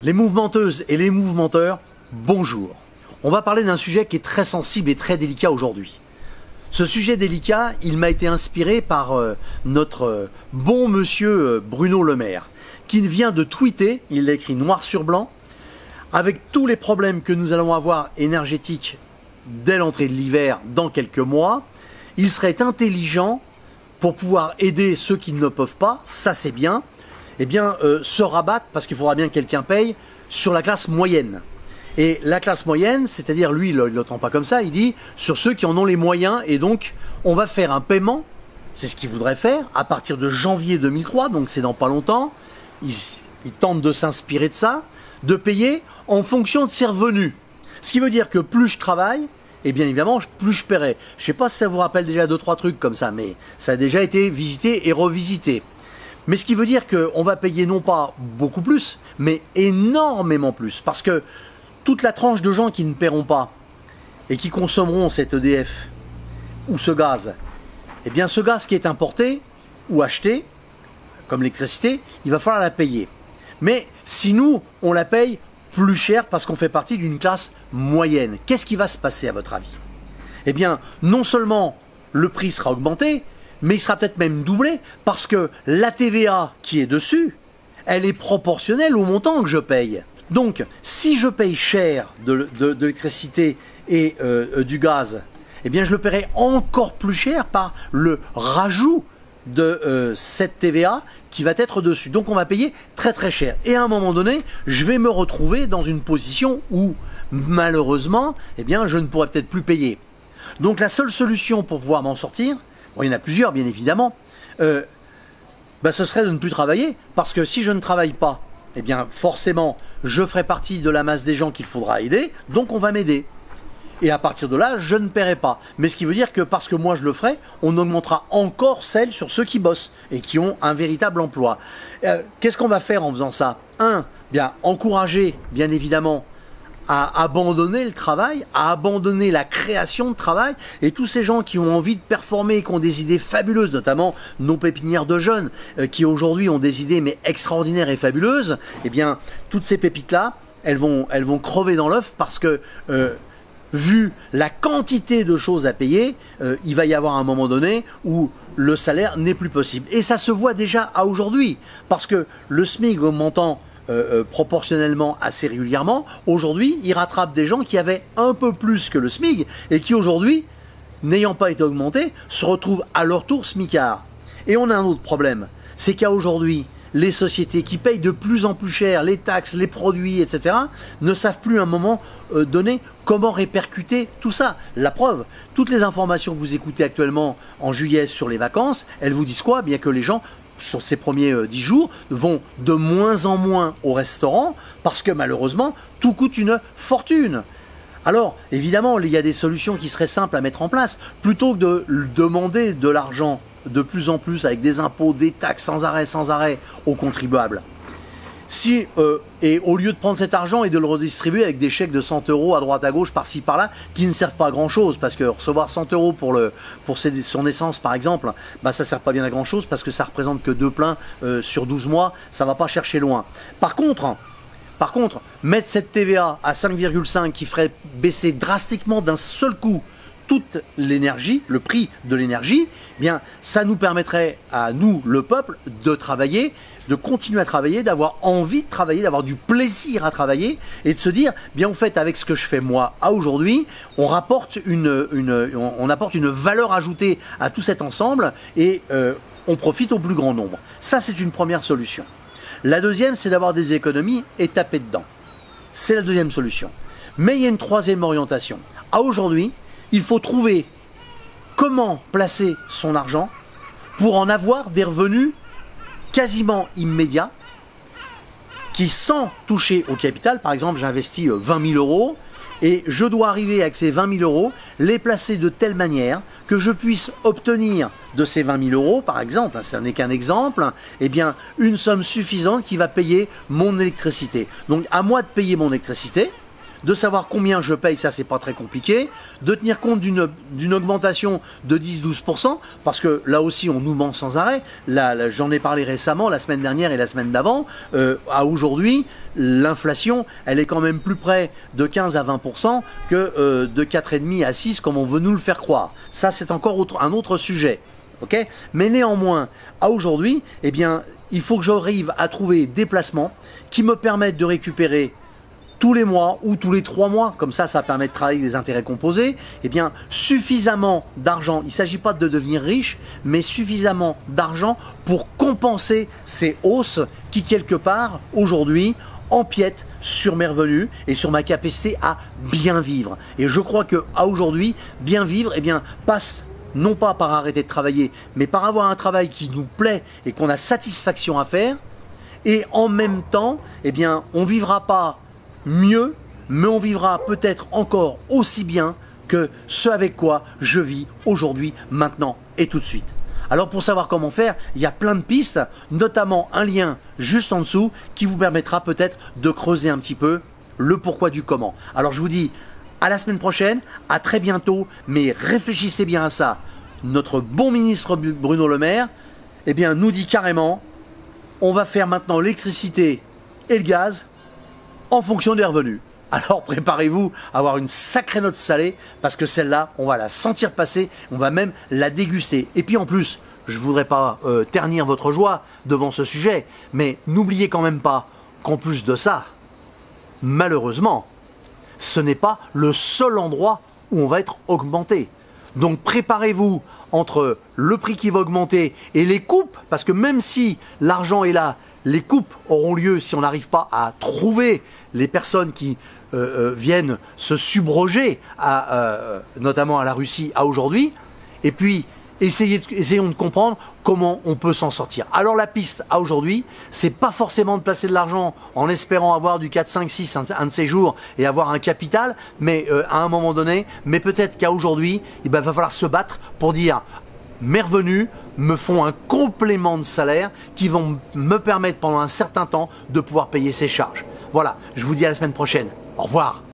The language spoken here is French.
Les mouvementeuses et les mouvementeurs, bonjour. On va parler d'un sujet qui est très sensible et très délicat aujourd'hui. Ce sujet délicat, il m'a été inspiré par notre bon monsieur Bruno Le Maire, qui vient de tweeter, il l'a écrit noir sur blanc, avec tous les problèmes que nous allons avoir énergétiques dès l'entrée de l'hiver dans quelques mois, il serait intelligent pour pouvoir aider ceux qui ne peuvent pas, ça c'est bien, se rabattre, parce qu'il faudra bien que quelqu'un paye, sur la classe moyenne. Et la classe moyenne, c'est-à-dire lui, il ne l'entend pas comme ça, il dit sur ceux qui en ont les moyens, et donc on va faire un paiement, c'est ce qu'il voudrait faire, à partir de janvier 2003, donc c'est dans pas longtemps, il tente de s'inspirer de ça, de payer en fonction de ses revenus. Ce qui veut dire que plus je travaille, et bien évidemment, plus je paierai. Je ne sais pas si ça vous rappelle déjà 2-3 trucs comme ça, mais ça a déjà été visité et revisité. Mais ce qui veut dire qu'on va payer non pas beaucoup plus, mais énormément plus. Parce que toute la tranche de gens qui ne paieront pas et qui consommeront cet EDF ou ce gaz, eh bien ce gaz qui est importé ou acheté, comme l'électricité, il va falloir la payer. Mais si nous, on la paye plus cher parce qu'on fait partie d'une classe moyenne, qu'est-ce qui va se passer à votre avis? Eh bien, non seulement le prix sera augmenté, mais il sera peut-être même doublé parce que la TVA qui est dessus, elle est proportionnelle au montant que je paye. Donc, si je paye cher de l'électricité et du gaz, eh bien je le paierai encore plus cher par le rajout de cette TVA qui va être dessus. Donc on va payer très très cher. Et à un moment donné, je vais me retrouver dans une position où, malheureusement, eh bien, je ne pourrai peut-être plus payer. Donc la seule solution pour pouvoir m'en sortir, bon, il y en a plusieurs bien évidemment, ce serait de ne plus travailler, parce que si je ne travaille pas, eh bien forcément, je ferai partie de la masse des gens qu'il faudra aider, donc on va m'aider. Et à partir de là, je ne paierai pas. Mais ce qui veut dire que parce que moi je le ferai, on augmentera encore celle sur ceux qui bossent et qui ont un véritable emploi. Qu'est-ce qu'on va faire en faisant ça? Bien encourager, bien évidemment, à abandonner le travail, à abandonner la création de travail, et tous ces gens qui ont envie de performer, qui ont des idées fabuleuses, notamment nos pépinières de jeunes, qui aujourd'hui ont des idées mais extraordinaires et fabuleuses, eh bien toutes ces pépites-là, elles vont crever dans l'œuf parce que vu la quantité de choses à payer, il va y avoir un moment donné où le salaire n'est plus possible. Et ça se voit déjà à aujourd'hui, parce que le SMIC augmentant proportionnellement assez régulièrement, aujourd'hui, il rattrape des gens qui avaient un peu plus que le SMIC et qui aujourd'hui, n'ayant pas été augmentés, se retrouvent à leur tour SMICards. Et on a un autre problème, c'est qu'à aujourd'hui, les sociétés qui payent de plus en plus cher les taxes, les produits, etc., ne savent plus à un moment donné comment répercuter tout ça. La preuve, toutes les informations que vous écoutez actuellement en juillet sur les vacances, elles vous disent quoi? Bien que les gens, sur ces premiers 10 jours, vont de moins en moins au restaurant parce que malheureusement, tout coûte une fortune. Alors, évidemment, il y a des solutions qui seraient simples à mettre en place. Plutôt que de demander de l'argent de plus en plus avec des impôts, des taxes sans arrêt aux contribuables. Si, et au lieu de prendre cet argent et de le redistribuer avec des chèques de 100 € à droite à gauche, par-ci par-là, qui ne servent pas à grand-chose, parce que recevoir 100 € pour son essence par exemple, ça ne sert pas bien à grand-chose, parce que ça représente que 2 pleins sur 12 mois, ça ne va pas chercher loin. Par contre, mettre cette TVA à 5,5 qui ferait baisser drastiquement d'un seul coup toute l'énergie, le prix de l'énergie, bien ça nous permettrait à nous, le peuple, de travailler, de continuer à travailler, d'avoir envie de travailler, d'avoir du plaisir à travailler et de se dire, bien en fait avec ce que je fais moi à aujourd'hui, on apporte une valeur ajoutée à tout cet ensemble et on profite au plus grand nombre. Ça c'est une première solution. La deuxième, c'est d'avoir des économies et taper dedans. C'est la deuxième solution. Mais il y a une troisième orientation. À aujourd'hui, il faut trouver comment placer son argent pour en avoir des revenus quasiment immédiats qui, sans toucher au capital, par exemple j'investis 20 000 € et je dois arriver avec ces 20 000 €, les placer de telle manière que je puisse obtenir de ces 20 000 € par exemple, ce n'est qu'un exemple, eh bien une somme suffisante qui va payer mon électricité. Donc à moi de payer mon électricité, de savoir combien je paye, ça c'est pas très compliqué, de tenir compte d'une augmentation de 10-12%, parce que là aussi on nous ment sans arrêt. Là, j'en ai parlé récemment, la semaine dernière et la semaine d'avant, à aujourd'hui, l'inflation, elle est quand même plus près de 15 à 20% que de 4,5 à 6 comme on veut nous le faire croire. Ça c'est encore un autre sujet. Okay, mais néanmoins, à aujourd'hui, eh bien, il faut que j'arrive à trouver des placements qui me permettent de récupérer tous les mois ou tous les 3 mois, comme ça permet de travailler des intérêts composés, eh bien, suffisamment d'argent. Il ne s'agit pas de devenir riche, mais suffisamment d'argent pour compenser ces hausses qui, quelque part, aujourd'hui, empiètent sur mes revenus et sur ma capacité à bien vivre. Et je crois qu'à aujourd'hui, bien vivre, eh bien, passe non pas par arrêter de travailler, mais par avoir un travail qui nous plaît et qu'on a satisfaction à faire. Et en même temps, eh bien, on ne vivra pas mieux, mais on vivra peut-être encore aussi bien que ce avec quoi je vis aujourd'hui, maintenant et tout de suite. Alors pour savoir comment faire, il y a plein de pistes, notamment un lien juste en dessous qui vous permettra peut-être de creuser un petit peu le pourquoi du comment. Alors je vous dis à la semaine prochaine, à très bientôt, mais réfléchissez bien à ça. Notre bon ministre Bruno Le Maire, eh bien, nous dit carrément, on va faire maintenant l'électricité et le gaz en fonction des revenus. Alors préparez-vous à avoir une sacrée note salée, parce que celle-là, on va la sentir passer, on va même la déguster. Et puis en plus, je ne voudrais pas ternir votre joie devant ce sujet, mais n'oubliez quand même pas qu'en plus de ça, malheureusement, ce n'est pas le seul endroit où on va être augmenté. Donc préparez-vous entre le prix qui va augmenter et les coupes, parce que même si l'argent est là, les coupes auront lieu si on n'arrive pas à trouver les personnes qui viennent se subroger, notamment à la Russie, à aujourd'hui. Et puis, essayons de comprendre comment on peut s'en sortir. Alors la piste à aujourd'hui, c'est pas forcément de placer de l'argent en espérant avoir du 4, 5, 6 un de ces jours et avoir un capital, mais à un moment donné, mais peut-être qu'à aujourd'hui, il va falloir se battre pour dire mes revenus me font un complément de salaire qui vont me permettre pendant un certain temps de pouvoir payer ces charges. Voilà, je vous dis à la semaine prochaine. Au revoir.